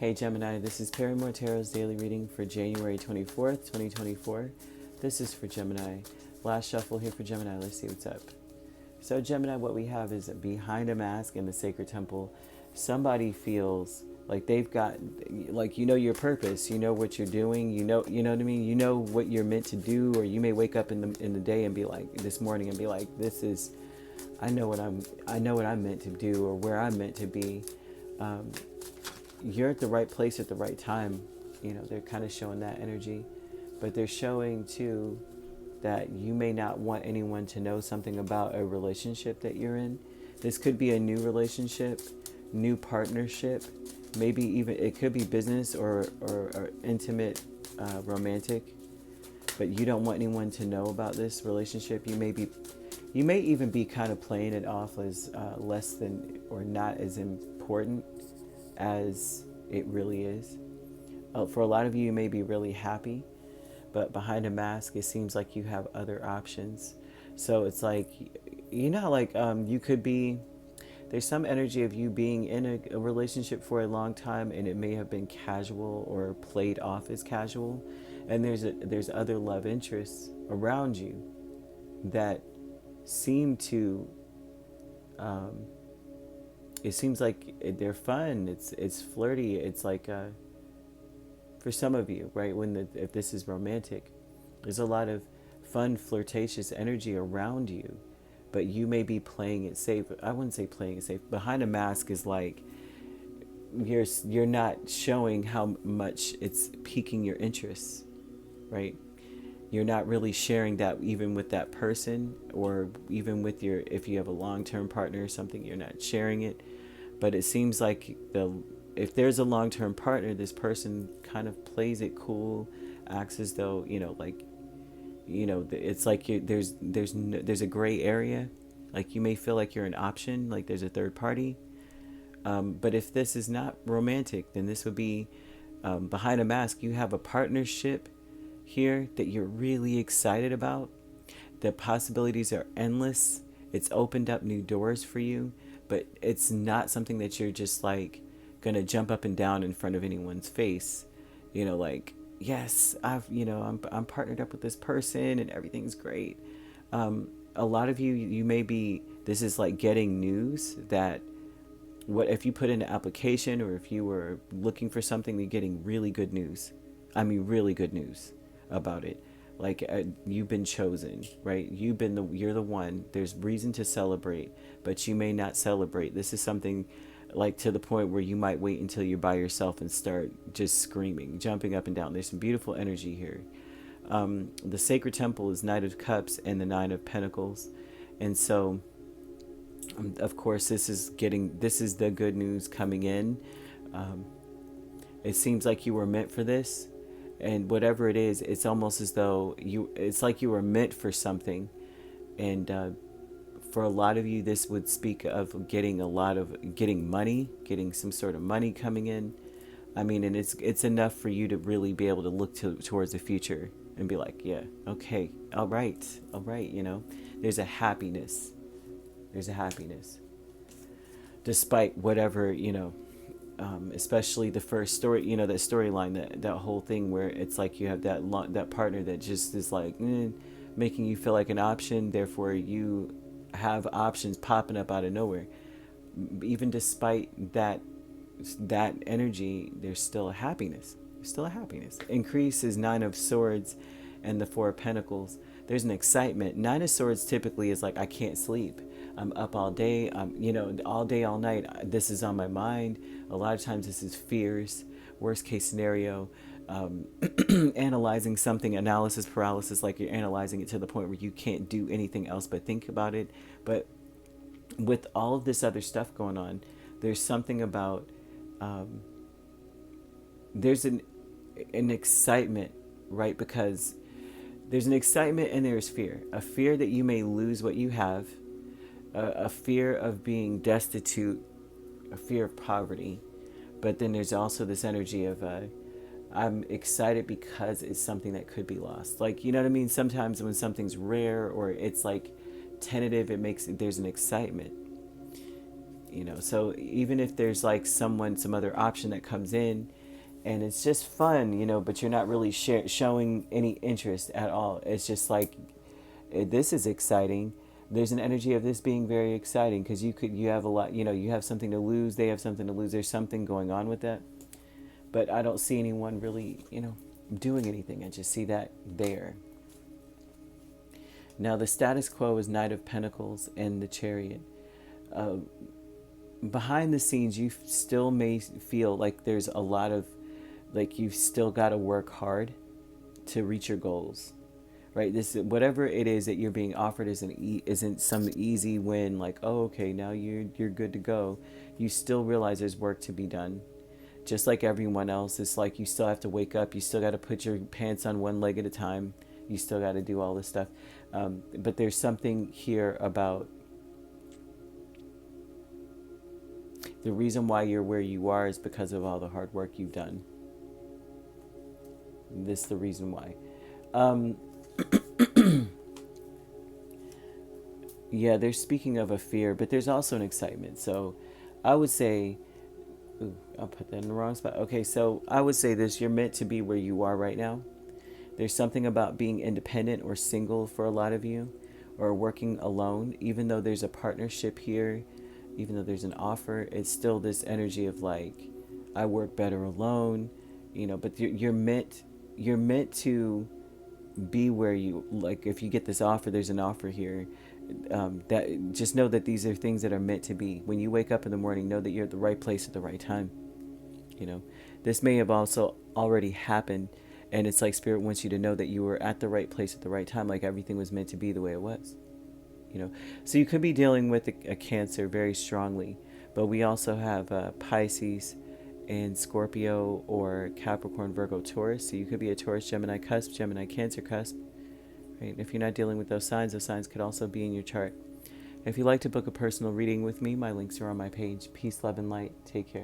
Hey Gemini, this is Perrymore Tarot's daily reading for January 24th, 2024. This is for Gemini. Last shuffle here for Gemini. Let's see what's up. So Gemini, what we have is behind a mask in the sacred temple. Somebody feels like they've got, like, you know your purpose, you know what you're doing, you know what I mean, you know what you're meant to do, or you may wake up in the day and be like, this morning and be like, I know what I'm meant to do, or where I'm meant to be. You're at the right place at the right time. You know, they're kind of showing that energy, but they're showing too that you may not want anyone to know something about a relationship that you're in. This could be a new relationship, new partnership, maybe even it could be business or intimate, romantic, but you don't want anyone to know about this relationship. You may even be kind of playing it off as less than or not as important as it really is. For a lot of you, you may be really happy, but behind a mask, it seems like you have other options. So it's like, you know, like you could be, there's some energy of you being in a relationship for a long time, and it may have been casual or played off as casual. And there's other love interests around you that seem to, it seems like they're fun. It's flirty. It's like, for some of you, right? If this is romantic, there's a lot of fun, flirtatious energy around you, but you may be playing it safe. I wouldn't say playing it safe. Behind a mask is like you're not showing how much it's piquing your interests, right? You're not really sharing that even with that person, or even with if you have a long-term partner or something, you're not sharing it. But it seems like if there's a long-term partner, this person kind of plays it cool, acts as though, it's like there's a gray area. Like you may feel like you're an option, like there's a third party. But if this is not romantic, then this would be behind a mask. You have a partnership here that you're really excited about. The possibilities are endless. It's opened up new doors for you, but it's not something that you're just like gonna jump up and down in front of anyone's face. Like, yes, I'm partnered up with this person and everything's great. A lot of you may be, this is like getting news that what if you put in an application, or if you were looking for something, you're getting really good news. I mean, really good news about it. Like you've been chosen, right? You're the one. There's reason to celebrate, but you may not celebrate. This is something like to the point where you might wait until you're by yourself and start just screaming, jumping up and down. There's some beautiful energy here. The sacred temple is Knight of Cups and the Nine of Pentacles. And so, of course, this is the good news coming in. It seems like you were meant for this. And whatever it is, it's almost as though it's like you were meant for something. And for a lot of you, this would speak of getting money, getting some sort of money coming in. I mean, and it's enough for you to really be able to look towards the future and be like, yeah, okay, all right. There's a happiness. Despite whatever, especially the first story, that storyline, that whole thing where it's like you have that partner that just is like making you feel like an option. Therefore, you have options popping up out of nowhere. Even despite that energy, there's still a happiness. Increase is Nine of Swords and the Four of Pentacles. There's an excitement. Nine of Swords typically is like, I can't sleep. I'm up all day. All day, all night. This is on my mind. A lot of times this is fears. Worst case scenario. Analyzing something, analysis paralysis, like you're analyzing it to the point where you can't do anything else but think about it. But with all of this other stuff going on, there's something about there's an excitement, right? Because there's an excitement and there's fear. A fear that you may lose what you have, a fear of being destitute, a fear of poverty. But then there's also this energy of I'm excited because it's something that could be lost. Like, you know what I mean? Sometimes when something's rare or it's like tentative, there's an excitement. So even if there's like some other option that comes in and it's just fun, but you're not really showing any interest at all. It's just like, this is exciting. There's an energy of this being very exciting because you have a lot, you have something to lose. They have something to lose. There's something going on with that. But I don't see anyone really, doing anything. I just see that there. Now the status quo is Knight of Pentacles and the Chariot. Uh, Behind the scenes, you still may feel like there's a lot of, like you've still got to work hard to reach your goals, right? This, whatever it is that you're being offered, isn't some easy win. Like, oh, okay, now you're good to go. You still realize there's work to be done. Just like everyone else, it's like you still have to wake up. You still got to put your pants on one leg at a time. You still got to do all this stuff. But there's something here about the reason why you're where you are is because of all the hard work you've done. This is the reason why. Yeah, they're speaking of a fear, but there's also an excitement. So I would say, ooh, I'll put that in the wrong spot. Okay, so I would say this: you're meant to be where you are right now. There's something about being independent or single for a lot of you, or working alone. Even though there's a partnership here, even though there's an offer, it's still this energy of like, I work better alone, but you're meant to be where you, like, if you get this offer, there's an offer here. That just know that these are things that are meant to be. When you wake up in the morning, know that you're at the right place at the right time. This may have also already happened, and it's like Spirit wants you to know that you were at the right place at the right time, like everything was meant to be the way it was. So you could be dealing with a Cancer very strongly, but we also have Pisces and Scorpio or Capricorn, Virgo, Taurus. So you could be a Taurus, Gemini cusp, Gemini, Cancer cusp. Right? If you're not dealing with those signs could also be in your chart. If you'd like to book a personal reading with me, my links are on my page. Peace, love, and light. Take care.